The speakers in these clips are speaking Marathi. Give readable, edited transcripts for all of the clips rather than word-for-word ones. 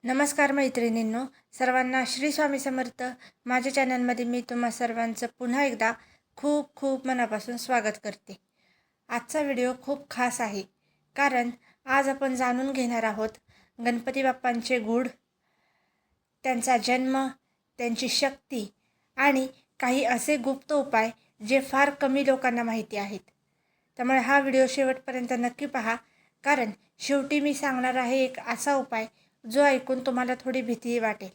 नमस्कार मैत्रिणींनो, सर्वांना श्री स्वामी समर्थ. माझ्या चॅनलमध्ये मी तुम्हा सर्वांचं पुन्हा एकदा खूप खूप मनापासून स्वागत करते. आजचा व्हिडिओ खूप खास आहे, कारण आज आपण जाणून घेणार आहोत गणपती बाप्पांचे गूढ, त्यांचा जन्म, त्यांची शक्ती आणि काही असे गुप्त उपाय जे फार कमी लोकांना माहिती आहेत. त्यामुळे हा व्हिडिओ शेवटपर्यंत नक्की पहा, कारण शेवटी मी सांगणार आहे एक असा उपाय जो ऐकून तुम्हाला थोडी भीती वाटेल.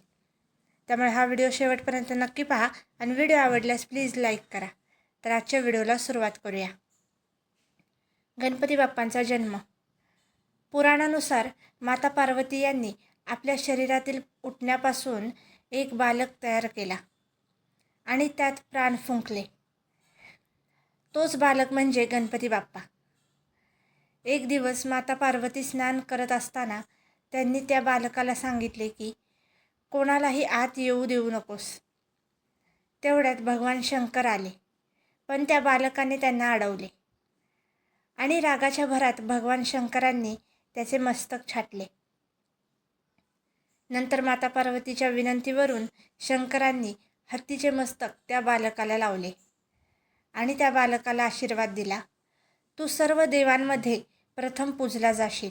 त्यामुळे हा व्हिडिओ शेवटपर्यंत नक्की पहा आणि व्हिडिओ आवडल्यास प्लीज लाईक करा. तर आजच्या व्हिडिओला सुरुवात करूया. गणपती बाप्पांचा जन्म. पुराणानुसार माता पार्वती यांनी आपल्या शरीरातील उठण्यापासून एक बालक तयार केला आणि त्यात प्राण फुंकले. तोच बालक म्हणजे गणपती बाप्पा. एक दिवस माता पार्वती स्नान करत असताना त्यांनी त्या बालकाला सांगितले की कोणालाही आत येऊ देऊ नकोस. तेवढ्यात भगवान शंकर आले, पण त्या बालकाने त्यांना अडवले आणि रागाच्या भरात भगवान शंकरांनी त्याचे मस्तक छाटले. नंतर माता पार्वतीच्या विनंतीवरून शंकरांनी हत्तीचे मस्तक त्या बालकाला लावले आणि त्या बालकाला आशीर्वाद दिला, तू सर्व देवांमध्ये प्रथम पूजला जाशील.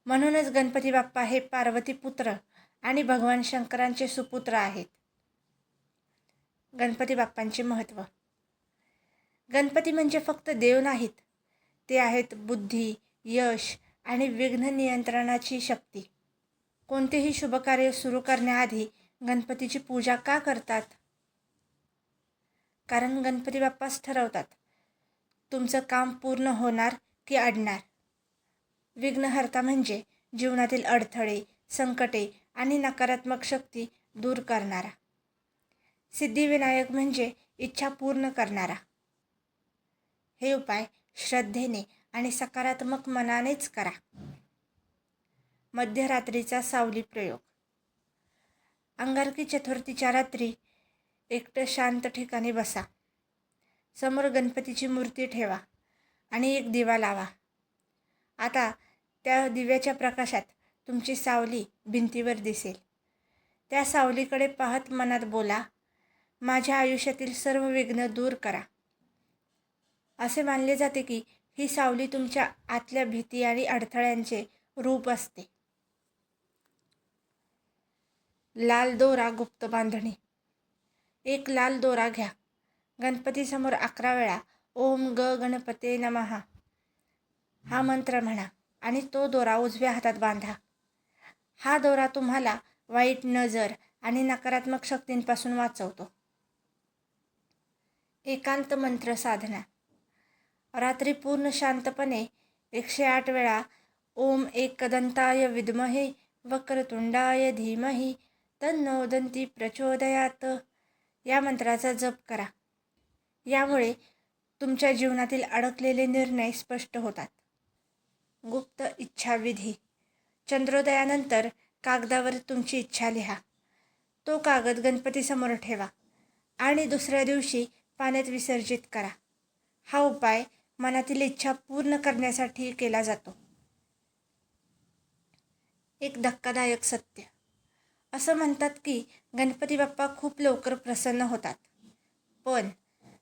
म्हणूनच गणपती बाप्पा हे पार्वती पुत्र आणि भगवान शंकरांचे सुपुत्र आहेत. गणपती बाप्पांचे महत्त्व. गणपती म्हणजे फक्त देव नाहीत, ते आहेत बुद्धी, यश आणि विघ्न नियंत्रणाची शक्ती. कोणतेही शुभकार्य सुरू करण्याआधी गणपतीची पूजा का करतात? कारण गणपती बाप्पाच ठरवतात तुमचं काम पूर्ण होणार की अडणार. विघ्नहर्ता म्हणजे जीवनातील अडथळे, संकटे आणि नकारात्मक शक्ती दूर करणारा. सिद्धिविनायक म्हणजे इच्छा पूर्ण करणारा. हे उपाय श्रद्धेने आणि सकारात्मक मनानेच करा. मध्यरात्रीचा सावली प्रयोग. अंगारकी चतुर्थीच्या रात्री एकटं शांत ठिकाणी बसा. समोर गणपतीची मूर्ती ठेवा आणि एक दिवा लावा. आता त्या दिव्याच्या प्रकाशात तुमची सावली भिंतीवर दिसेल. त्या सावलीकडे पाहत मनात बोला, माझ्या आयुष्यातील सर्व विघ्न दूर करा. असे मानले जाते की ही सावली तुमच्या आतल्या भीती आणि अडथळ्यांचे रूप असते. लाल दोरा गुप्त बांधणी. एक लाल दोरा घ्या. गणपतीसमोर 11 वेळा ओम ग गणपते नमः हा मंत्र म्हणा आणि तो दोरा उजव्या हातात बांधा. हा दोरा तुम्हाला वाईट नजर आणि नकारात्मक शक्तींपासून वाचवतो. एकांत मंत्र साधना. रात्री पूर्ण शांतपणे 108 वेळा ओम एकदंताय विद्महे वक्रतुंडाय धीमहि तन्नो दंती प्रचोदयात या मंत्राचा जप करा. यामुळे तुमच्या जीवनातील अडकलेले निर्णय स्पष्ट होतात. गुप्त इच्छा विधी. चंद्रोदयानंतर कागदावर तुमची इच्छा लिहा. तो कागद गणपतीसमोर ठेवा आणि दुसऱ्या दिवशी पाण्यात विसर्जित करा. हा उपाय मनातील इच्छा पूर्ण करण्यासाठी केला जातो. एक धक्कादायक सत्य. असं म्हणतात की गणपती बाप्पा खूप लवकर प्रसन्न होतात, पण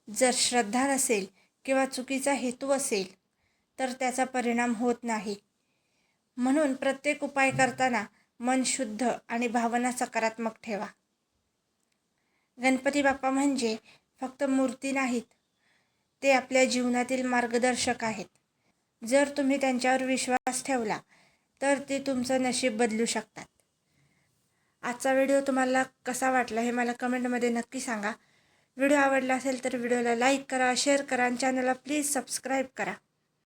जर श्रद्धा नसेल किंवा चुकीचा हेतू असेल तर त्याचा परिणाम होत नाही. म्हणून प्रत्येक उपाय करताना मन शुद्ध आणि भावना सकारात्मक ठेवा. गणपती बाप्पा म्हणजे फक्त मूर्ती नाहीत, ते आपल्या जीवनातील मार्गदर्शक आहेत. जर तुम्ही त्यांच्यावर विश्वास ठेवला तर ते तुमचं नशीब बदलू शकतात. आजचा व्हिडिओ तुम्हाला कसा वाटला हे मला कमेंटमध्ये नक्की सांगा. व्हिडिओ आवडला असेल तर व्हिडिओला लाईक करा, शेअर करा आणि चॅनलला प्लीज सबस्क्राईब करा.